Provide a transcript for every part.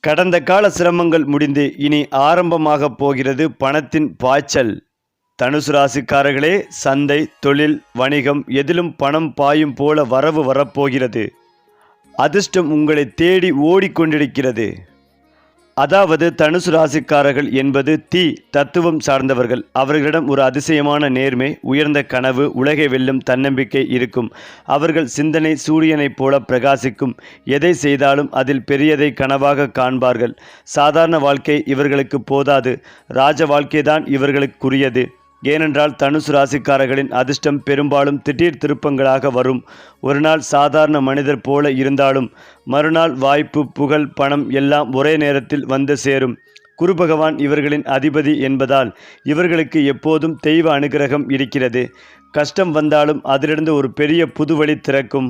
கடந்த கால சிரமங்கள் முடிந்து இனி ஆரம்பமாகப் போகிறது பணத்தின் பாய்ச்சல். தனுசு ராசிக்காரர்களே, சந்தை, தொழில், வணிகம் எதிலும் பணம் பாயும் போல வரவு வரப்போகிறது. அதிர்ஷ்டம் உங்களை தேடி ஓடிக்கொண்டிருக்கிறது. அதாவது தனுசு ராசிக்காரர்கள் என்பது தீ தத்துவம் சார்ந்தவர்கள். அவர்களிடம் ஒரு அதிசயமான நேர்மை, உயர்ந்த கனவு, உலகை வெல்லும் தன்னம்பிக்கை இருக்கும். அவர்கள் சிந்தனை சூரியனைப் போல பிரகாசிக்கும். எதை செய்தாலும் அதில் பெரியதை கனவாக காண்பார்கள். சாதாரண வாழ்க்கை இவர்களுக்கு போதாது, ராஜ வாழ்க்கைதான் இவர்களுக்குரியது. ஏனென்றால் தனுசு ராசிக்காரர்களின் அதிர்ஷ்டம் பெரும்பாலும் திடீர் திருப்பங்களாக வரும். ஒரு நாள் சாதாரண மனிதர் போல இருந்தாலும் மறுநாள் வாய்ப்பு, புகழ், பணம் எல்லாம் ஒரே நேரத்தில் வந்து சேரும். குரு பகவான் இவர்களின் அதிபதி என்பதால் இவர்களுக்கு எப்போதும் தெய்வ அனுகிரகம் இருக்கிறது. கஷ்டம் வந்தாலும் அதிலிருந்து ஒரு பெரிய புதுவழி திறக்கும்.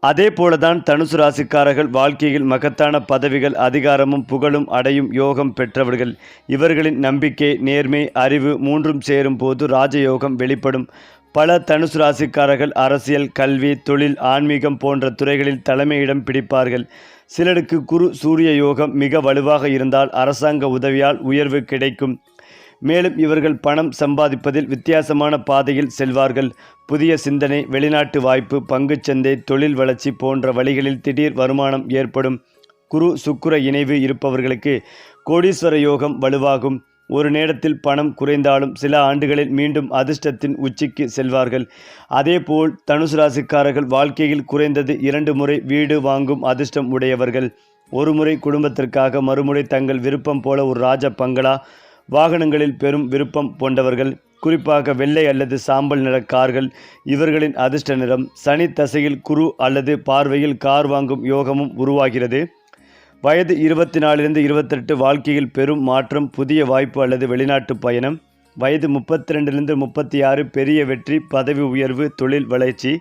அதே போலதான் தனுசு ராசிக்காரர்கள் வாழ்க்கையில் மகத்தான பதவிகள், அதிகாரமும் புகழும் அடையும் யோகம் பெற்றவர்கள். இவர்களின் நம்பிக்கை, நேர்மை, அறிவு மூன்றும் சேரும் போது ராஜயோகம் வெளிப்படும். பல தனுசு ராசிக்காரர்கள் அரசியல், கல்வி, தொழில், ஆன்மீகம் போன்ற துறைகளில் தலைமையிடம் பிடிப்பார்கள். சிலருக்கு குரு சூரிய யோகம் மிக வலுவாக இருந்தால் அரசாங்க உதவியால் உயர்வு கிடைக்கும். மேலும் இவர்கள் பணம் சம்பாதிப்பதில் வித்தியாசமான பாதையில் செல்வார்கள். புதிய சிந்தனை, வெளிநாட்டு வாய்ப்பு, பங்குச்சந்தை, தொழில் வளர்ச்சி போன்ற வழிகளில் திடீர் வருமானம் ஏற்படும். குரு சுக்கிர இணைவு இருப்பவர்களுக்கு கோடீஸ்வர யோகம் வலுவாகும். ஒரு நேரத்தில் பணம் குறைந்தாலும் சில ஆண்டுகளில் மீண்டும் அதிர்ஷ்டத்தின் உச்சிக்கு செல்வார்கள். அதேபோல் தனுசு ராசிக்காரர்கள் வாழ்க்கையில் குறைந்தது 2 முறை வீடு வாங்கும் அதிர்ஷ்டம் உடையவர்கள். ஒரு முறை குடும்பத்திற்காக, மறுமுறை தங்கள் விருப்பம் போல ஒரு ராஜ பங்களா, வாகனங்களில் பெரும் விருப்பம் கொண்டவர்கள். குறிப்பாக வெள்ளை அல்லது சாம்பல் நிற கார்கள் இவர்களின் அதிர்ஷ்ட நிறம். சனி தசையில் குரு அல்லது பார்வையில் கார் வாங்கும் யோகமும் உருவாகிறது. வயது 24 28 வாழ்க்கையில் பெரும் மாற்றம், புதிய வாய்ப்பு அல்லது வெளிநாட்டு பயணம். வயது 32 36 பெரிய வெற்றி, பதவி உயர்வு, தொழில் வளர்ச்சி.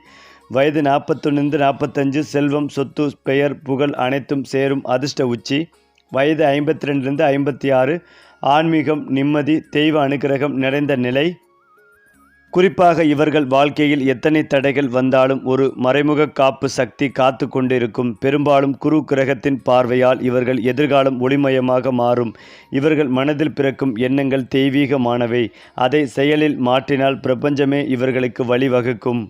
வயது 41 45 செல்வம், சொத்து, பெயர், புகழ் அனைத்தும் சேரும் அதிர்ஷ்ட உச்சி. வயது 52 56 ஆன்மீகம், நிம்மதி, தெய்வ அனுகிரகம் நிறைந்த நிலை. குறிப்பாக இவர்கள் வாழ்க்கையில் எத்தனை தடைகள் வந்தாலும் ஒரு மறைமுக காப்பு சக்தி காத்து கொண்டிருக்கும். பெரும்பாலும் குரு கிரகத்தின் பார்வையால் இவர்கள் எதிர்காலம் ஒளிமயமாக மாறும். இவர்கள் மனதில் பிறக்கும் எண்ணங்கள் தெய்வீகமானவை. அதை செயலில் மாற்றினால் பிரபஞ்சமே இவர்களுக்கு வழிவகுக்கும்.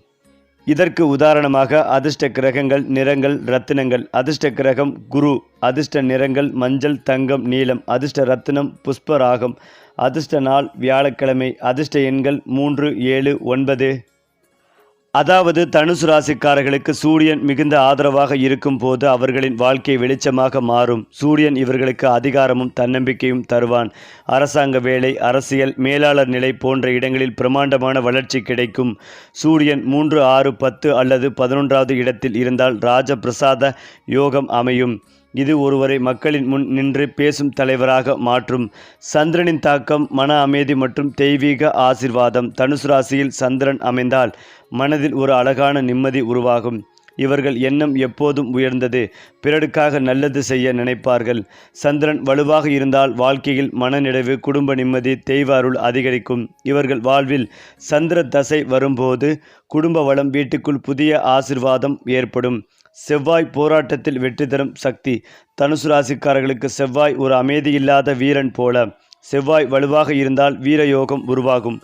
இதற்கு உதாரணமாக அதிர்ஷ்ட கிரகங்கள், நிறங்கள், ரத்தினங்கள். அதிர்ஷ்ட கிரகம் குரு. அதிர்ஷ்ட நிறங்கள் மஞ்சள், தங்கம், நீலம். அதிர்ஷ்ட ரத்தினம் புஷ்பராகம். அதிர்ஷ்ட நாள் வியாழக்கிழமை. அதிர்ஷ்ட எண்கள் 3 7 9. அதாவது தனுசு ராசிக்காரர்களுக்கு சூரியன் மிகுந்த ஆதரவாக இருக்கும் போது அவர்களின் வாழ்க்கை வெளிச்சமாக மாறும். சூரியன் இவர்களுக்கு அதிகாரமும் தன்னம்பிக்கையும் தருவான். அரசாங்க வேலை, அரசியல், மேலாளர் நிலை போன்ற இடங்களில் பிரமாண்டமான வளர்ச்சி கிடைக்கும். சூரியன் 3 6 10 அல்லது 11வது இடத்தில் இருந்தால் ராஜ பிரசாத யோகம் அமையும். இது ஒருவரை மக்களின் முன் நின்று பேசும் தலைவராக மாற்றும். சந்திரனின் தாக்கம், மன அமைதி மற்றும் தெய்வீக ஆசிர்வாதம். தனுசு ராசியில் சந்திரன் அமைந்தால் மனதில் ஒரு அழகான நிம்மதி உருவாகும். இவர்கள் எண்ணம் எப்போதும் உயர்ந்தது, பிறருக்காக நல்லது செய்ய நினைப்பார்கள். சந்திரன் வலுவாக இருந்தால் வாழ்க்கையில் மனநிறைவு, குடும்ப நிம்மதி, தெய்வ அருள் அதிகரிக்கும். இவர்கள் வாழ்வில் சந்திர தசை வரும்போது குடும்ப வளம், வீட்டுக்குள் புதிய ஆசிர்வாதம் ஏற்படும். செவ்வாய் போராட்டத்தில் வெற்றி தரும் சக்தி. தனுசு ராசிக்காரர்களுக்கு செவ்வாய் ஒரு அமைதியில்லாத வீரன் போல. செவ்வாய் வலுவாக இருந்தால் வீரயோகம் உருவாகும்.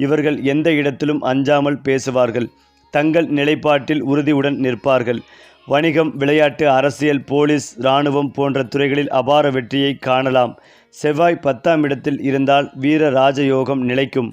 இவர்கள் எந்த இடத்திலும் அஞ்சாமல் பேசுவார்கள். தங்கள் நிலைப்பாட்டில் உறுதியுடன் நிற்பார்கள். வணிகம், விளையாட்டு, அரசியல், போலீஸ், இராணுவம் போன்ற துறைகளில் அபார வெற்றியை காணலாம். செவ்வாய் 10ஆம் இடத்தில் இருந்தால் வீர ராஜயோகம் நிலைக்கும்.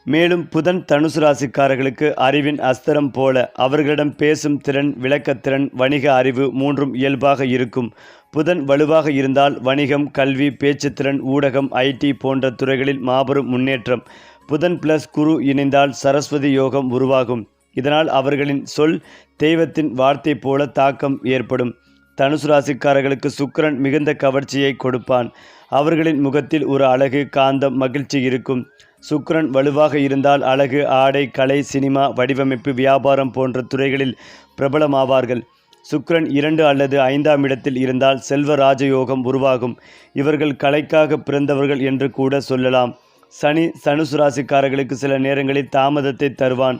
மேலும் புதன் தனுசு ராசிக்காரர்களுக்கு அறிவின் அஸ்திரம் போல. அவர்களிடம் பேசும் திறன், விளக்கத்திறன், வணிக அறிவு மூன்றும் இயல்பாக இருக்கும். புதன் வலுவாக இருந்தால் வணிகம், கல்வி, பேச்சுத்திறன், ஊடகம், ஐடி போன்ற துறைகளில் மாபெரும் முன்னேற்றம். புதன் பிளஸ் குரு இணைந்தால் சரஸ்வதி யோகம் உருவாகும். இதனால் அவர்களின் சொல் தெய்வத்தின் வார்த்தை போல தாக்கம் ஏற்படும். தனுசு ராசிக்காரர்களுக்கு சுக்கிரன் மிகுந்த கவர்ச்சியை கொடுப்பான். அவர்களின் முகத்தில் ஒரு அழகு, காந்தம், மகிழ்ச்சி இருக்கும். சுக்கிரன் வலுவாக இருந்தால் அழகு, ஆடை, கலை, சினிமா, வடிவமைப்பு, வியாபாரம் போன்ற துறைகளில் பிரபலமாவார்கள். சுக்கிரன் 2 அல்லது 5ஆம் இடத்தில் இருந்தால் செல்வ ராஜயோகம் உருவாகும். இவர்கள் கலைக்காக பிறந்தவர்கள் என்று கூட சொல்லலாம். சனி தனுசு ராசிக்காரர்களுக்கு சில நேரங்களில் தாமதத்தை தருவான்.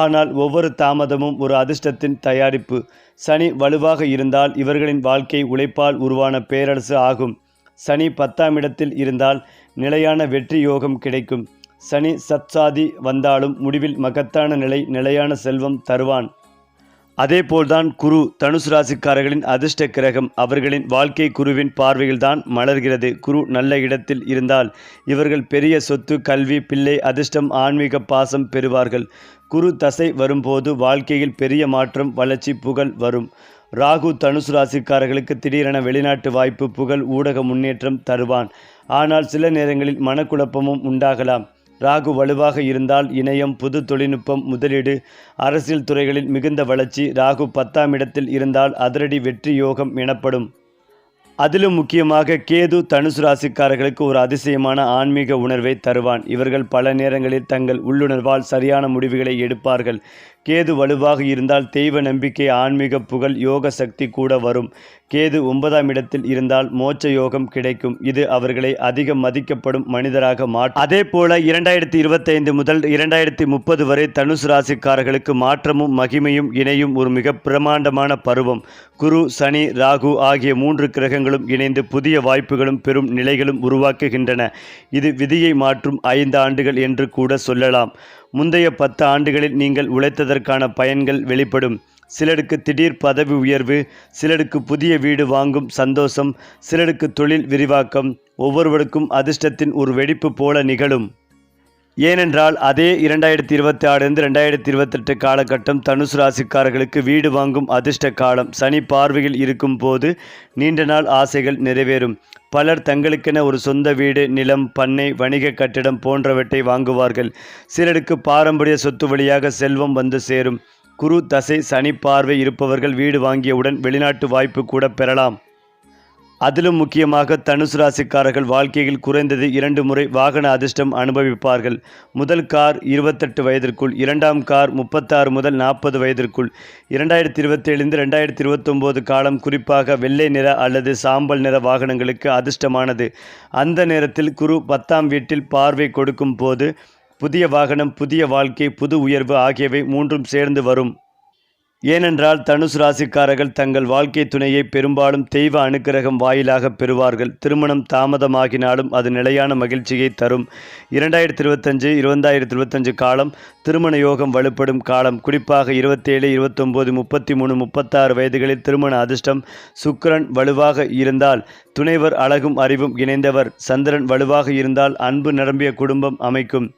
ஆனால் ஒவ்வொரு தாமதமும் ஒரு அதிர்ஷ்டத்தின் தயாரிப்பு. சனி வலுவாக இருந்தால் இவர்களின் வாழ்க்கை உழைப்பால் உருவான பேரரசு ஆகும். சனி 10ஆம் இடத்தில் இருந்தால் நிலையான வெற்றி யோகம் கிடைக்கும். சனி சத்சாதி வந்தாலும் முடிவில் மகத்தான நிலையான செல்வம் தருவான். அதேபோல்தான் குரு தனுசு ராசிக்காரர்களின் அதிர்ஷ்ட கிரகம். அவர்களின் வாழ்க்கை குருவின் பார்வையில்தான் மலர்கிறது. குரு நல்ல இடத்தில் இருந்தால் இவர்கள் பெரிய சொத்து, கல்வி, பிள்ளை, அதிர்ஷ்டம், ஆன்மீக பாசம் பெறுவார்கள். குரு தசை வரும்போது வாழ்க்கையில் பெரிய மாற்றம், வளர்ச்சி, புகழ் வரும். ராகு தனுசு ராசிக்காரர்களுக்கு திடீரென வெளிநாட்டு வாய்ப்பு, புகழ், ஊடக முன்னேற்றம் தருவான். ஆனால் சில நேரங்களில் மனக்குழப்பமும் உண்டாகலாம். ராகு வலுவாக இருந்தால் இணையம், புது தொழில்நுட்பம், முதலீடு, அரசியல் துறைகளில் மிகுந்த வளர்ச்சி. ராகு 10ஆம் இடத்தில் இருந்தால் அதிரடி வெற்றி யோகம் எனப்படும். அதிலும் முக்கியமாக கேது தனுசு ராசிக்காரர்களுக்கு ஒரு அதிசயமான ஆன்மீக உணர்வை தருவான். இவர்கள் பல நேரங்களில் தங்கள் உள்ளுணர்வால் சரியான முடிவுகளை எடுப்பார்கள். கேது வலுவாக இருந்தால் தெய்வ நம்பிக்கை, ஆன்மீக புகழ், யோக சக்தி கூட வரும். கேது 9ஆம் இடத்தில் இருந்தால் மோட்ச யோகம் கிடைக்கும். இது அவர்களை அதிக மதிக்கப்படும் மனிதராக மாற்றும். அதே போல 2025 முதல் 2030 வரை தனுசு ராசிக்காரர்களுக்கு மாற்றமும் மகிமையும் இணையும் ஒரு மிக பிரமாண்டமான பருவம். குரு, சனி, ராகு ஆகிய 3 கிரகங்களும் இணைந்து புதிய வாய்ப்புகளும் பெரும் நிலைகளும் உருவாக்குகின்றன. இது விதியை மாற்றும் 5 ஆண்டுகள் என்று கூட சொல்லலாம். முந்தைய 10 ஆண்டுகளில் நீங்கள் உழைத்ததற்கான பயன்கள் வெளிப்படும். சிலருக்கு திடீர் பதவி உயர்வு, சிலருக்கு புதிய வீடு வாங்கும் சந்தோஷம், சிலருக்கு தொழில் விரிவாக்கம், ஒவ்வொருவருக்கும் அதிர்ஷ்டத்தின் ஒரு வெடிப்பு போல நிகழும். ஏனென்றால் அதே 2026 2028 காலகட்டம் தனுசு ராசிக்காரர்களுக்கு வீடு வாங்கும் அதிர்ஷ்ட காலம். சனி பார்வையில் இருக்கும் போது நீண்ட நாள் ஆசைகள் நிறைவேறும். பலர் தங்களுக்கென ஒரு சொந்த வீடு, நிலம், பண்ணை, வணிக கட்டிடம் போன்றவற்றை வாங்குவார்கள். சிலருக்கு பாரம்பரிய சொத்து வழியாக செல்வம் வந்து சேரும். குரு தசை சனி பார்வை இருப்பவர்கள் வீடு வாங்கியவுடன் வெளிநாட்டு வாய்ப்பு கூட பெறலாம். அதிலும் முக்கியமாக தனுசு ராசிக்காரர்கள் வாழ்க்கையில் குறைந்தது 2 முறை வாகன அதிர்ஷ்டம் அனுபவிப்பார்கள். முதல் கார் 28 வயதிற்குள், 2ஆம் கார் 36 முதல் 40 வயதிற்குள். 2027 2029 காலம் குறிப்பாக வெள்ளை நிற அல்லது சாம்பல் நிற வாகனங்களுக்கு அதிர்ஷ்டமானது. அந்த நேரத்தில் குரு 10ஆம் வீட்டில் பார்வை கொடுக்கும் போது புதிய வாகனம், புதிய வாழ்க்கை, புது உயர்வு ஆகியவை 3ம் சேர்ந்து வரும். ஏனென்றால் தனுசு ராசிக்காரர்கள் தங்கள் வாழ்க்கை துணையை பெரும்பாலும் தெய்வ அனுக்கிரகம் வாயிலாக பெறுவார்கள். திருமணம் தாமதமாகினாலும் அது நிலையான மகிழ்ச்சியை தரும். 2025 2025 காலம் திருமண யோகம் வலுப்படும் காலம். குறிப்பாக 27 29 33 36 வயதுகளில் திருமண அதிர்ஷ்டம். சுக்கிரன் வலுவாக இருந்தால் துணைவர் அழகும் அறிவும் இணைந்தவர். சந்திரன் வலுவாக இருந்தால் அன்பு நிரம்பிய குடும்பம் அமைக்கும்.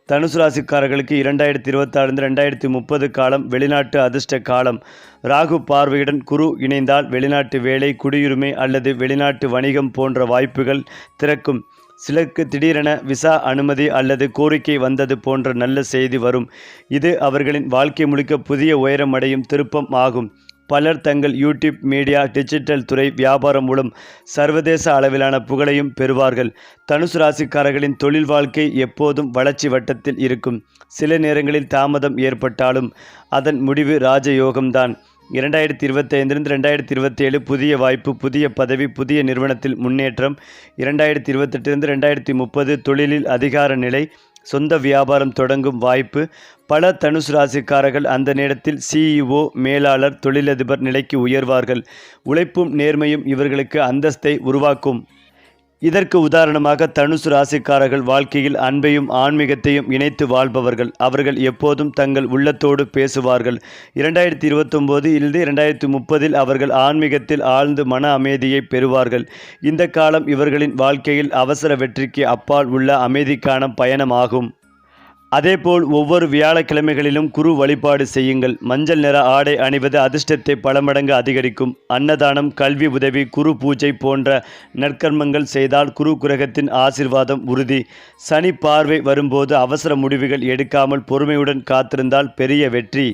தனுசு ராசிக்காரர்களுக்கு 2026 2030 காலம் வெளிநாட்டு அதிர்ஷ்ட காலம். ராகு பார்வையுடன் குரு இணைந்தால் வெளிநாட்டு வேலை, குடியுரிமை அல்லது வெளிநாட்டு வணிகம் போன்ற வாய்ப்புகள் திறக்கும். சிலருக்கு திடீரென விசா அனுமதி அல்லது கோரிக்கை வந்தது போன்ற நல்ல செய்தி வரும். இது அவர்களின் வாழ்க்கை முழுக்க புதிய உயரம் அடையும் திருப்பம் ஆகும். பலர் தங்கள் யூடியூப், மீடியா, டிஜிட்டல் துறை, வியாபாரம் மூலம் சர்வதேச அளவிலான புகழையும் பெறுவார்கள். தனுசு ராசிக்காரர்களின் தொழில் வாழ்க்கை எப்போதும் வளர்ச்சி வட்டத்தில் இருக்கும். சில நேரங்களில் தாமதம் ஏற்பட்டாலும் அதன் முடிவு ராஜயோகம்தான். 2025 2027 புதிய வாய்ப்பு, புதிய பதவி, புதிய நிறுவனத்தில் முன்னேற்றம். 2028 2030 தொழிலில் அதிகார நிலை, சொந்த வியாபாரம் தொடங்கும் வாய்ப்பு. பல தனுசு ராசிக்காரர்கள் அந்த நேரத்தில் CEO, மேலாளர், தொழிலதிபர் நிலைக்கு உயர்வார்கள். உழைப்பும் நேர்மையும் இவர்களுக்கு அந்தஸ்தை உருவாக்கும். இதற்கு உதாரணமாக தனுசு ராசிக்காரர்கள் வாழ்க்கையில் அன்பையும் ஆன்மீகத்தையும் இணைத்து வாழ்பவர்கள். அவர்கள் எப்போதும் தங்கள் உள்ளத்தோடு பேசுவார்கள். 2029 2030 அவர்கள் ஆன்மீகத்தில் ஆழ்ந்து மன அமைதியை பெறுவார்கள். இந்த காலம் இவர்களின் வாழ்க்கையில் அவசர வெற்றிக்கு அப்பால் உள்ள அமைதிக்கான பயணமாகும். அதேபோல் ஒவ்வொரு வியாழக்கிழமைகளிலும் குரு வழிபாடு செய்யுங்கள். மஞ்சள் நிற ஆடை அணிவது அதிர்ஷ்டத்தை பல மடங்கு அதிகரிக்கும். அன்னதானம், கல்வி உதவி, குரு பூஜை போன்ற நற்கர்மங்கள் செய்தால் குரு கிரகத்தின் ஆசீர்வாதம் உறுதி. சனி பார்வை வரும்போது அவசர முடிவுகள் எடுக்காமல் பொறுமையுடன் காத்திருந்தால் பெரிய வெற்றி.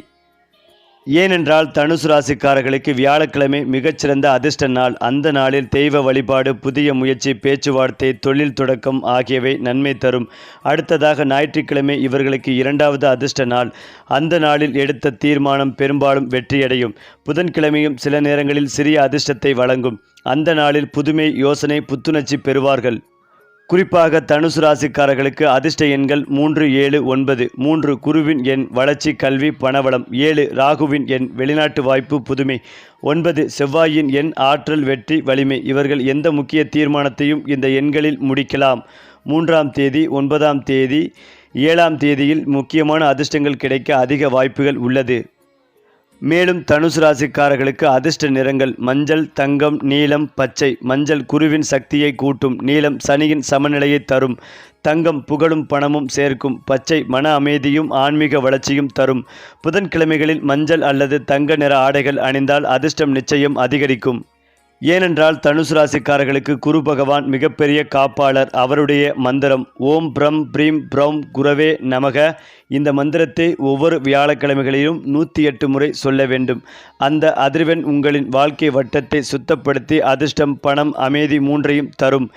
ஏனென்றால் தனுசு ராசிக்காரர்களுக்கு வியாழக்கிழமை மிகச்சிறந்த அதிர்ஷ்ட நாள். அந்த நாளில் தெய்வ வழிபாடு, புதிய முயற்சி, பேச்சுவார்த்தை, தொழில் தொடக்கம் ஆகியவை நன்மை தரும். அடுத்ததாக ஞாயிற்றுக்கிழமை இவர்களுக்கு 2வது அதிர்ஷ்ட நாள். அந்த நாளில் எடுத்த தீர்மானம் பெரும்பாலும் வெற்றியடையும். புதன்கிழமையும் சில நேரங்களில் சிறிய அதிர்ஷ்டத்தை வழங்கும். அந்த நாளில் புதுமை, யோசனை, புத்துணர்ச்சி பெறுவார்கள். குறிப்பாக தனுசு ராசிக்காரர்களுக்கு அதிர்ஷ்ட எண்கள் 3, 7, 9. 3 குருவின் எண் வளர்ச்சி, கல்வி, பணவளம். 7 ராகுவின் எண் வெளிநாட்டு வாய்ப்பு, புதுமை. 9 செவ்வாயின் எண் ஆற்றல், வெற்றி, வலிமை. இவர்கள் எந்த முக்கிய தீர்மானத்தையும் இந்த எண்களில் முடிக்கலாம். 3ஆம் தேதி, 9ஆம் தேதி, 7ஆம் தேதியில் முக்கியமான அதிர்ஷ்டங்கள் கிடைக்க அதிக வாய்ப்புகள் உள்ளது. மேலும் தனுசு ராசிக்காரர்களுக்கு அதிர்ஷ்ட நிறங்கள் மஞ்சள், தங்கம், நீலம், பச்சை. மஞ்சள் குருவின் சக்தியை கூட்டும். நீலம் சனியின் சமநிலையை தரும். தங்கம் புகழும் பணமும் சேர்க்கும். பச்சை மன அமைதியும் ஆன்மீக வளர்ச்சியும் தரும். புதன்கிழமைகளில் மஞ்சள் அல்லது தங்க நிற ஆடைகள் அணிந்தால் அதிர்ஷ்டம் நிச்சயம் அதிகரிக்கும். ஏனென்றால் தனுசு ராசிக்காரர்களுக்கு குரு பகவான் மிகப்பெரிய காப்பாளர். அவருடைய மந்திரம் ஓம் பிரம் பிரீம் பிரௌம் குரவே நமக. இந்த மந்திரத்தை ஒவ்வொரு வியாழக்கிழமைகளிலும் 108 முறை சொல்ல வேண்டும். அந்த அதிர்வெண் உங்களின் வாழ்க்கை வட்டத்தை சுத்தப்படுத்தி அதிர்ஷ்டம், பணம், அமைதி மூன்றையும் தரும்.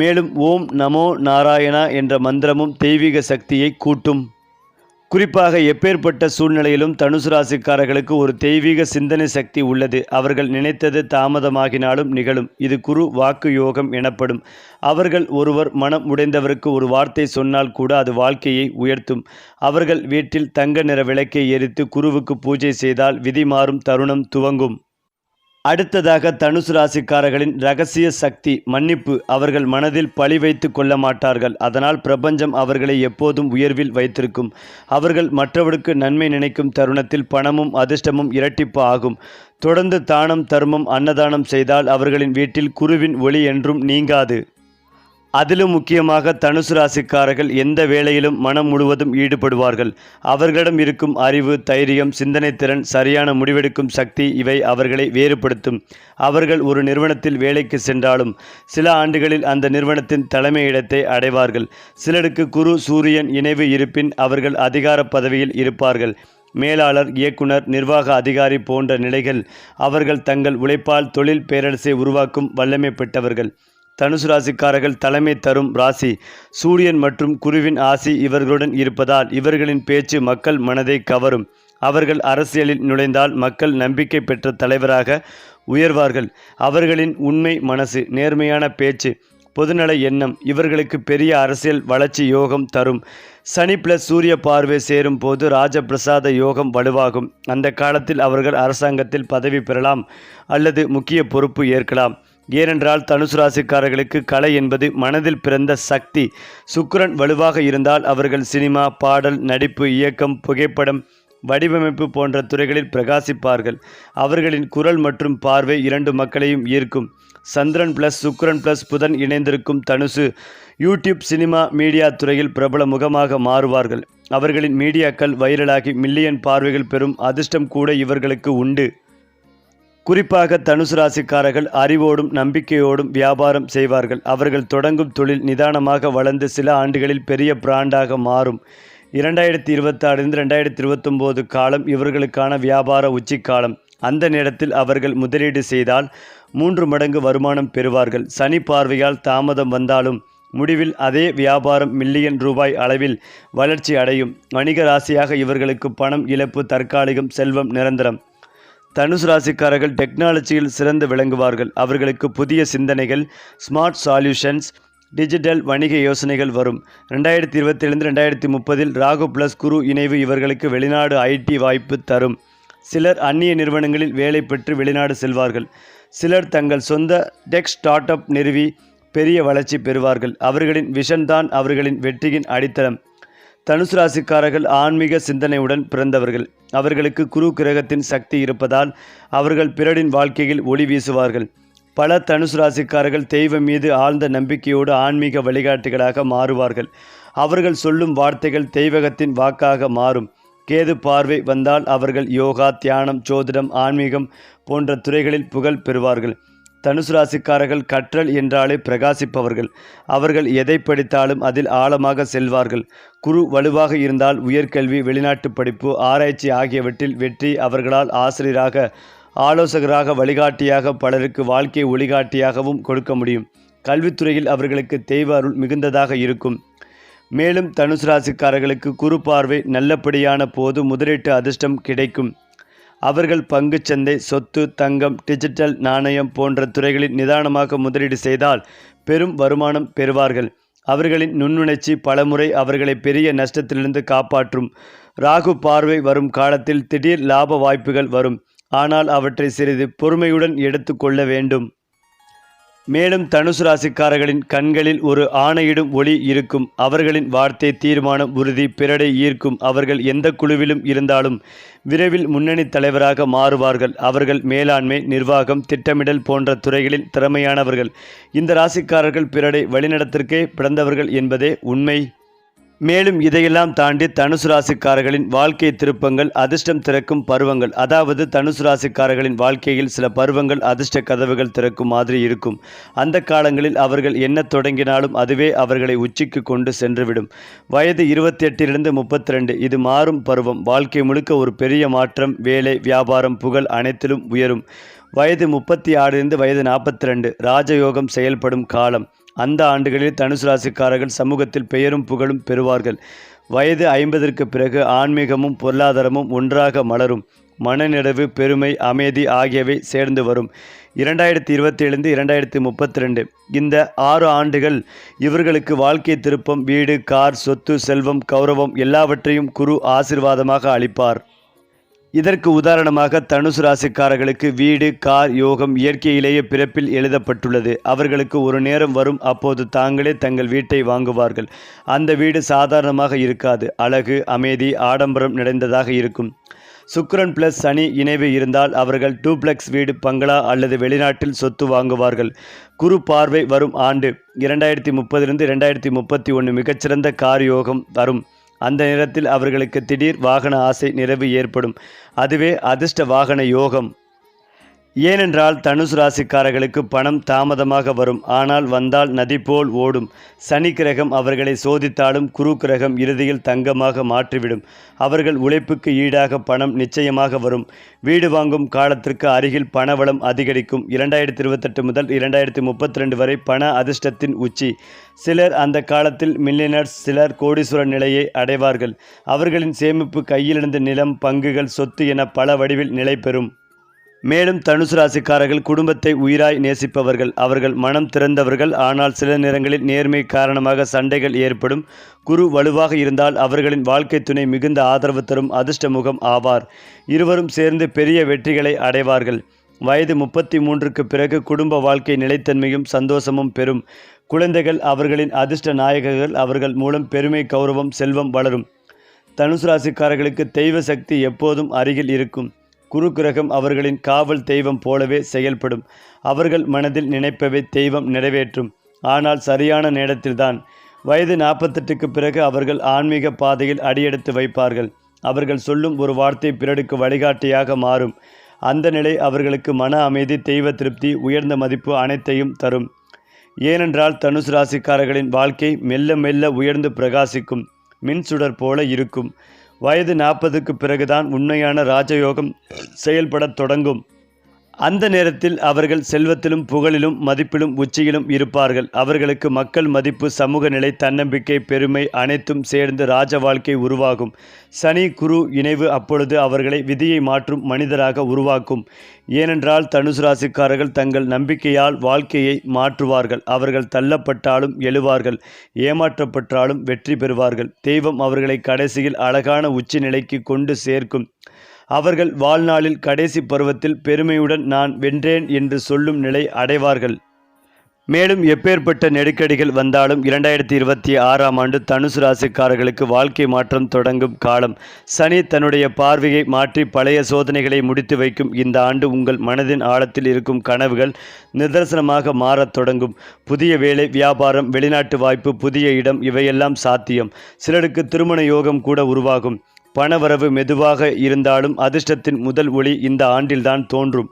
மேலும் ஓம் நமோ நாராயணா என்ற மந்திரமும் தெய்வீக சக்தியை கூட்டும். குறிப்பாக எப்பேற்பட்ட சூழ்நிலையிலும் தனுசு ராசிக்காரர்களுக்கு ஒரு தெய்வீக சிந்தனை சக்தி உள்ளது. அவர்கள் நினைத்தது தாமதமாகினாலும் நிகழும். இது குரு வாக்கு யோகம் எனப்படும். அவர்கள் ஒருவர் மனம் உடைந்தவருக்கு ஒரு வார்த்தை சொன்னால் கூட அது வாழ்க்கையை உயர்த்தும். அவர்கள் வீட்டில் தங்க நிற விளக்கை எரித்து குருவுக்கு பூஜை செய்தால் விதி மாறும் தருணம் துவங்கும். அடுத்ததாக தனுசு ராசிக்காரர்களின் இரகசிய சக்தி மன்னிப்பு. அவர்கள் மனதில் பழி வைத்து கொள்ள மாட்டார்கள். அதனால் பிரபஞ்சம் அவர்களை எப்போதும் உயர்வில் வைத்திருக்கும். அவர்கள் மற்றவருக்கு நன்மை நினைக்கும் தருணத்தில் பணமும் அதிர்ஷ்டமும் இரட்டிப்பு ஆகும். தொடர்ந்து தானம், தர்மம், அன்னதானம் செய்தால் அவர்களின் வீட்டில் குருவின் ஒளி என்றும் நீங்காது. அதிலும் முக்கியமாக தனுசு ராசிக்காரர்கள் எந்த வேளையிலும் மனம் முழுவதும் ஈடுபடுவார்கள். அவர்களிடம் இருக்கும் அறிவு, தைரியம், சிந்தனை திறன், சரியான முடிவெடுக்கும் சக்தி இவை அவர்களை வேறுபடுத்தும். அவர்கள் ஒரு நிறுவனத்தில் வேலைக்கு சென்றாலும் சில ஆண்டுகளில் அந்த நிறுவனத்தின் தலைமை இடத்தை அடைவார்கள். சிலருக்கு குரு சூரியன் இணைவு இருப்பின் அவர்கள் அதிகார பதவியில் இருப்பார்கள். மேலாளர், இயக்குனர், நிர்வாக அதிகாரி போன்ற நிலைகள். அவர்கள் தங்கள் உழைப்பால் தொழில் பேரரசை உருவாக்கும் வல்லமை பெற்றவர்கள். தனுசு ராசிக்காரர்கள் தலைமை தரும் ராசி. சூரியன் மற்றும் குருவின் ஆசி இவர்களுடன் இருப்பதால் இவர்களின் பேச்சு மக்கள் மனதை கவரும். அவர்கள் அரசியலில் நுழைந்தால் மக்கள் நம்பிக்கை பெற்ற தலைவராக உயர்வார்கள். அவர்களின் உண்மை மனசு, நேர்மையான பேச்சு, பொதுநல எண்ணம் இவர்களுக்கு பெரிய அரசியல் வளர்ச்சி யோகம் தரும். சனி பிளஸ் சூரிய பார்வை சேரும் போது ராஜபிரசாத யோகம் வலுவாகும். அந்த காலத்தில் அவர்கள் அரசாங்கத்தில் பதவி பெறலாம் அல்லது முக்கிய பொறுப்பு ஏற்கலாம். ஏனென்றால் தனுசு ராசிக்காரர்களுக்கு கலை என்பது மனதில் பிறந்த சக்தி. சுக்கிரன் வலுவாக இருந்தால் அவர்கள் சினிமா, பாடல், நடிப்பு, இயக்கம், புகைப்படம், வடிவமைப்பு போன்ற துறைகளில் பிரகாசிப்பார்கள். அவர்களின் குரல் மற்றும் பார்வை இரண்டு மக்களையும் ஈர்க்கும். சந்திரன் பிளஸ் சுக்கிரன் பிளஸ் புதன் இணைந்திருக்கும் தனுசு யூடியூப், சினிமா, மீடியா துறையில் பிரபல முகமாக மாறுவார்கள். அவர்களின் மீடியாக்கள் வைரலாகி மில்லியன் பார்வைகள் பெறும் அதிர்ஷ்டம் கூட இவர்களுக்கு உண்டு. குறிப்பாக தனுசு ராசிக்காரர்கள் அறிவோடும் நம்பிக்கையோடும் வியாபாரம் செய்வார்கள். அவர்கள் தொடங்கும் தொழில் நிதானமாக வளர்ந்து சில ஆண்டுகளில் பெரிய பிராண்டாக மாறும். 2026 2029 காலம் இவர்களுக்கான வியாபார உச்சிக்காலம். அந்த நேரத்தில் அவர்கள் முதலீடு செய்தால் 3 மடங்கு வருமானம் பெறுவார்கள். சனி பார்வையால் தாமதம் வந்தாலும் முடிவில் அதே வியாபாரம் மில்லியன் ரூபாய் அளவில் வளர்ச்சி அடையும். வணிக ராசியாக இவர்களுக்கு பணம் இழப்பு தற்காலிகம், செல்வம் நிரந்தரம். தனுசு ராசிக்காரர்கள் டெக்னாலஜியில் சிறந்து விளங்குவார்கள். அவர்களுக்கு புதிய சிந்தனைகள், ஸ்மார்ட் சால்யூஷன்ஸ், டிஜிட்டல் வணிக யோசனைகள் வரும். 2027 2030 ராகு பிளஸ் குரு இணைவு இவர்களுக்கு வெளிநாடு ஐடி வாய்ப்பு தரும். சிலர் அந்நிய நிறுவனங்களில் வேலை பெற்று வெளிநாடு செல்வார்கள். சிலர் தங்கள் சொந்த டெக் ஸ்டார்ட் அப் நிறுவி பெரிய வளர்ச்சி பெறுவார்கள். அவர்களின் விஷன் தான் அவர்களின் வெற்றியின் அடித்தளம். தனுசு ராசிக்காரர்கள் ஆன்மீக சிந்தனையுடன் பிறந்தவர்கள். அவர்களுக்கு குரு கிரகத்தின் சக்தி இருப்பதால் அவர்கள் பிறரின் வாழ்க்கையில் ஒளி வீசுவார்கள். பல தனுசு ராசிக்காரர்கள் தெய்வம் மீது ஆழ்ந்த நம்பிக்கையோடு ஆன்மீக வழிகாட்டிகளாக மாறுவார்கள். அவர்கள் சொல்லும் வார்த்தைகள் தெய்வகத்தின் வாக்காக மாறும். கேது பார்வை வந்தால் அவர்கள் யோகா, தியானம், ஜோதிடம், ஆன்மீகம் போன்ற துறைகளில் புகழ் பெறுவார்கள். தனுசு ராசிக்காரர்கள் கற்றல் என்றாலே பிரகாசிப்பவர்கள். அவர்கள் எதை படித்தாலும் அதில் ஆழமாக செல்வார்கள். குரு வலுவாக இருந்தால் உயர்கல்வி, வெளிநாட்டு படிப்பு, ஆராய்ச்சி ஆகியவற்றில் வெற்றி. அவர்களால் ஆசிரியராக, ஆலோசகராக, வழிகாட்டியாக, பலருக்கு வாழ்க்கை ஒளிகாட்டியாகவும் கொடுக்க முடியும். கல்வித்துறையில் அவர்களுக்கு தெய்வ அருள் மிகுந்ததாக இருக்கும். மேலும் தனுசு ராசிக்காரர்களுக்கு குரு பார்வை நல்லபடியான போது முதலீட்டு அதிர்ஷ்டம் கிடைக்கும். அவர்கள் பங்குச்சந்தை, சொத்து, தங்கம், டிஜிட்டல் நாணயம் போன்ற துறைகளில் நிதானமாக முதலீடு செய்தால் பெரும் வருமானம் பெறுவார்கள். அவர்களின் நுண்ணுணர்ச்சி பலமுறை அவர்களை பெரிய நஷ்டத்திலிருந்து காப்பாற்றும். ராகு பார்வை வரும் காலத்தில் திடீர் லாப வாய்ப்புகள் வரும். ஆனால் அவற்றை சிறிது பொறுமையுடன் எடுத்து கொள்ள வேண்டும். மேலும் தனுசு ராசிக்காரர்களின் கண்களில் ஒரு ஆணையிடும் ஒளி இருக்கும். அவர்களின் வார்த்தை தீர்மானம் உறுதி பிறரை ஈர்க்கும். அவர்கள் எந்த குழுவிலும் இருந்தாலும் விரைவில் முன்னணி தலைவராக மாறுவார்கள். அவர்கள் மேலாண்மை, நிர்வாகம், திட்டமிடல் போன்ற துறைகளில் திறமையானவர்கள். இந்த ராசிக்காரர்கள் பிறரை வழிநடத்திற்கே பிறந்தவர்கள் என்பதே உண்மை. மேலும் இதையெல்லாம் தாண்டி தனுசு ராசிக்காரர்களின் வாழ்க்கை திருப்பங்கள் அதிர்ஷ்டம் திறக்கும் பருவங்கள். அதாவது தனுசு ராசிக்காரர்களின் வாழ்க்கையில் சில பருவங்கள் அதிர்ஷ்ட கதவுகள் திறக்கும் மாதிரி இருக்கும். அந்த காலங்களில் அவர்கள் என்ன தொடங்கினாலும் அதுவே அவர்களை உச்சிக்கு கொண்டு சென்றுவிடும். வயது 28 32 இது மாறும் பருவம். வாழ்க்கை முழுக்க ஒரு பெரிய மாற்றம். வேலை, வியாபாரம், புகழ் அனைத்திலும் உயரும். வயது 36 வயது 42 ராஜயோகம் செயல்படும் காலம். அந்த ஆண்டுகளில் தனுசு ராசிக்காரர்கள் சமூகத்தில் பெயரும் புகழும் பெறுவார்கள். வயது 50க்கு பிறகு ஆன்மீகமும் பொருளாதாரமும் ஒன்றாக மலரும். மனநிறைவு, பெருமை, அமைதி ஆகியவை சேர்ந்து வரும். 2027 2032 இந்த 6 ஆண்டுகள் இவர்களுக்கு வாழ்க்கை திருப்பம். வீடு, கார், சொத்து, செல்வம், கௌரவம் எல்லாவற்றையும் குரு ஆசீர்வாதமாக அளிப்பார். இதற்கு உதாரணமாக தனுசு ராசிக்காரர்களுக்கு வீடு, கார் யோகம் இயற்கையிலேயே பிறப்பில் எழுதப்பட்டுள்ளது. அவர்களுக்கு ஒரு நேரம் வரும், அப்போது தாங்களே தங்கள் வீட்டை வாங்குவார்கள். அந்த வீடு சாதாரணமாக இருக்காது. அழகு, அமைதி, ஆடம்பரம் நிறைந்ததாக இருக்கும். சுக்கிரன் பிளஸ் சனி இணைவு இருந்தால் அவர்கள் டூப்ளெக்ஸ் வீடு, பங்களா அல்லது வெளிநாட்டில் சொத்து வாங்குவார்கள். குரு பார்வை வரும் ஆண்டு 2030 2031 மிகச்சிறந்த கார் யோகம் வரும். அந்த நேரத்தில் அவர்களுக்கு திடீர் வாகன ஆசை நிறைவு ஏற்படும். அதுவே அதிர்ஷ்ட வாகன யோகம். ஏனென்றால் தனுசு ராசிக்காரர்களுக்கு பணம் தாமதமாக வரும். ஆனால் வந்தால் நதி போல் ஓடும். சனி கிரகம் அவர்களை சோதித்தாலும் குரு கிரகம் இறுதியில் தங்கமாக மாற்றிவிடும். அவர்கள் உழைப்புக்கு ஈடாக பணம் நிச்சயமாக வரும். வீடு வாங்கும் காலத்திற்கு அருகில் பணவளம் அதிகரிக்கும். 2028 முதல் 2032 வரை பண அதிர்ஷ்டத்தின் உச்சி. சிலர் அந்த காலத்தில் மில்லியனர்ஸ், சிலர் கோடீஸ்வரர் நிலையை அடைவார்கள். அவர்களின் சேமிப்பு கையிலிருந்து நிலம், பங்குகள், சொத்து என பல வடிவில் நிலை பெறும். மேலும் தனுசு ராசிக்காரர்கள் குடும்பத்தை உயிராய் நேசிப்பவர்கள். அவர்கள் மனம் திறந்தவர்கள். ஆனால் சில நேரங்களில் நேர்மை காரணமாக சண்டைகள் ஏற்படும். குரு வலுவாக இருந்தால் அவர்களின் வாழ்க்கை துணை மிகுந்த ஆதரவு தரும் அதிர்ஷ்ட முகம் ஆவார். இருவரும் சேர்ந்து பெரிய வெற்றிகளை அடைவார்கள். வயது 33க்கு பிறகு குடும்ப வாழ்க்கை நிலைத்தன்மையும் சந்தோஷமும் பெறும். குழந்தைகள் அவர்களின் அதிர்ஷ்ட நாயகர்கள். அவர்கள் மூலம் பெருமை, கௌரவம், செல்வம் வளரும். தனுசு ராசிக்காரர்களுக்கு தெய்வ சக்தி எப்போதும் அருகில் இருக்கும். குரு கிரகம் அவர்களின் காவல் தெய்வம் போலவே செயல்படும். அவர்கள் மனதில் நினைப்பவை தெய்வம் நிறைவேற்றும். ஆனால் சரியான நேரத்தில்தான். வயது 48க்கு பிறகு அவர்கள் ஆன்மீக பாதையில் அடியெடுத்து வைப்பார்கள். அவர்கள் சொல்லும் ஒரு வார்த்தை பிறருக்கு வழிகாட்டியாக மாறும். அந்த நிலை அவர்களுக்கு மன அமைதி, தெய்வ திருப்தி, உயர்ந்த மதிப்பு அனைத்தையும் தரும். ஏனென்றால் தனுசு ராசிக்காரர்களின் வாழ்க்கை மெல்ல மெல்ல உயர்ந்து பிரகாசிக்கும். மின்சுடர் போல இருக்கும். வயது 40க்கு பிறகுதான் உண்மையான ராஜயோகம் செயல்படத் தொடங்கும். அந்த நேரத்தில் அவர்கள் செல்வத்திலும் புகழிலும் மதிப்பிலும் உச்சியிலும் இருப்பார்கள். அவர்களுக்கு மக்கள் மதிப்பு, சமூக நிலை, தன்னம்பிக்கை, பெருமை அனைத்தும் சேர்ந்து ராஜ வாழ்க்கை உருவாகும். சனி குரு இணைவு அப்பொழுது அவர்களை விதியை மாற்றும் மனிதராக உருவாக்கும். ஏனென்றால் தனுசு ராசிக்காரர்கள் தங்கள் நம்பிக்கையால் வாழ்க்கையை மாற்றுவார்கள். அவர்கள் தள்ளப்பட்டாலும் எழுவார்கள், ஏமாற்றப்பட்டாலும் வெற்றி பெறுவார்கள். தெய்வம் அவர்களை கடைசியில் அழகான உச்சி நிலைக்கு கொண்டு சேர்க்கும். அவர்கள் வாழ்நாளில் கடைசி பருவத்தில் பெருமையுடன் நான் வென்றேன் என்று சொல்லும் நிலை அடைவார்கள். மேலும் எப்பேற்பட்ட நெருக்கடிகள் வந்தாலும் 2026ஆம் ஆண்டு தனுசு ராசிக்காரர்களுக்கு வாழ்க்கை மாற்றம் தொடங்கும் காலம். சனி தன்னுடைய பார்வையை மாற்றி பழைய சோதனைகளை முடித்து வைக்கும். இந்த ஆண்டு உங்கள் மனதின் ஆழத்தில் இருக்கும் கனவுகள் நிதர்சனமாக மாறத் தொடங்கும். புதிய வேலை, வியாபாரம், வெளிநாட்டு வாய்ப்பு, புதிய இடம் இவையெல்லாம் சாத்தியம். சிலருக்கு திருமண யோகம் கூட உருவாகும். பணவரவு மெதுவாக இருந்தாலும் அதிர்ஷ்டத்தின் முதல் ஒளி இந்த ஆண்டில்தான் தோன்றும்.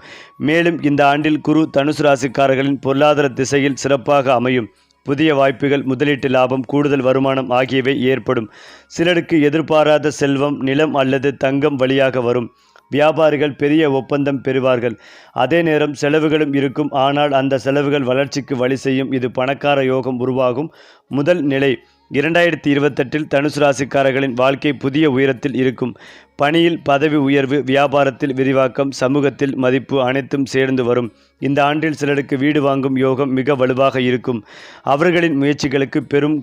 மேலும் இந்த ஆண்டில் குரு தனுசு ராசிக்காரர்களின் பொருளாதார திசையில் சிறப்பாக அமையும். புதிய வாய்ப்புகள், முதலீட்டு லாபம், கூடுதல் வருமானம் ஆகியவை ஏற்படும். சிலருக்கு எதிர்பாராத செல்வம், நிலம் அல்லது தங்கம் வழியாக வரும். வியாபாரிகள் பெரிய ஒப்பந்தம் பெறுவார்கள். அதே நேரம் செலவுகளும் இருக்கும். ஆனால் அந்த செலவுகள் வளர்ச்சிக்கு வழி செய்யும். இது பணக்கார யோகம் உருவாகும் முதல் நிலை. 2028 தனுசு ராசிக்காரர்களின் வாழ்க்கை புதிய உயரத்தில் இருக்கும். பணியில் பதவி உயர்வு, வியாபாரத்தில் விரிவாக்கம், சமூகத்தில் மதிப்பு அனைத்தும் சேர்ந்து வரும். இந்த ஆண்டில் சிலருக்கு வீடு வாங்கும் யோகம் மிக வலுவாக இருக்கும். அவர்களின் முயற்சிகளுக்கு பெரும்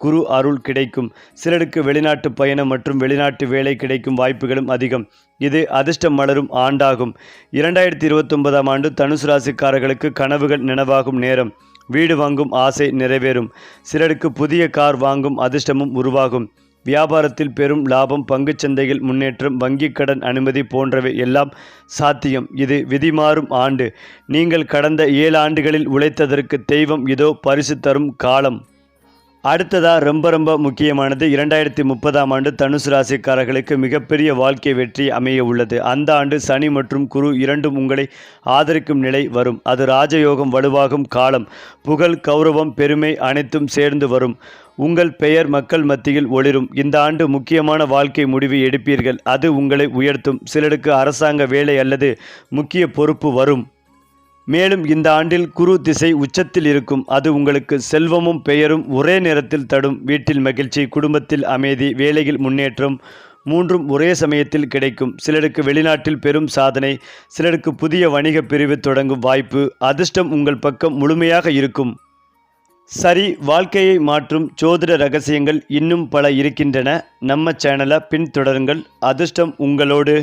குரு அருள் கிடைக்கும். சிலருக்கு வெளிநாட்டு பயணம் மற்றும் வெளிநாட்டு வேலை கிடைக்கும் வாய்ப்புகளும் அதிகம். இது அதிர்ஷ்டம் மலரும் ஆண்டாகும். 2029ஆம் ஆண்டு தனுசு ராசிக்காரர்களுக்கு கனவுகள் நினைவாகும் நேரம். வீடு வாங்கும் ஆசை நிறைவேறும். சிலருக்கு புதிய கார் வாங்கும் அதிர்ஷ்டமும் உருவாகும். வியாபாரத்தில் பெரும் லாபம், பங்குச்சந்தையில் முன்னேற்றம், வங்கிக் கடன் அனுமதி போன்றவை எல்லாம் சாத்தியம். இது விதிமாறும் ஆண்டு. நீங்கள் கடந்த 7 ஆண்டுகளில் உழைத்ததற்கு தெய்வம் இதோ பரிசு தரும் காலம். அடுத்ததாக ரொம்ப முக்கியமானது 2030ஆம் ஆண்டு தனுசு ராசிக்காரர்களுக்கு மிகப்பெரிய வாழ்க்கை வெற்றி அமைய உள்ளது. அந்த ஆண்டு சனி மற்றும் குரு இரண்டும் உங்களை ஆதரிக்கும் நிலை வரும். அது ராஜயோகம் வலுவாகும் காலம். புகழ், கௌரவம், பெருமை அனைத்தும் சேர்ந்து வரும். உங்கள் பெயர் மக்கள் மத்தியில் ஒளிரும். இந்த ஆண்டு முக்கியமான வாழ்க்கை முடிவு எடுப்பீர்கள். அது உங்களை உயர்த்தும். சிலருக்கு அரசாங்க வேலை அல்லது முக்கிய பொறுப்பு வரும். மேலும் இந்த ஆண்டில் குரு திசை உச்சத்தில் இருக்கும். அது உங்களுக்கு செல்வமும் பெயரும் ஒரே நேரத்தில் தரும். வீட்டில் மகிழ்ச்சி, குடும்பத்தில் அமைதி, வேலையில் முன்னேற்றம் மூன்றும் ஒரே சமயத்தில் கிடைக்கும். சிலருக்கு வெளிநாட்டில் பெரும் சாதனை, சிலருக்கு புதிய வணிக பிரிவு தொடங்கும் வாய்ப்பு. அதிர்ஷ்டம் உங்கள் பக்கம் முழுமையாக இருக்கும். சரி, வாழ்க்கையை மாற்றும் ஜோதிட ரகசியங்கள் இன்னும் பல இருக்கின்றன. நம்ம சேனலை பின்தொடருங்கள். அதிர்ஷ்டம் உங்களோடு.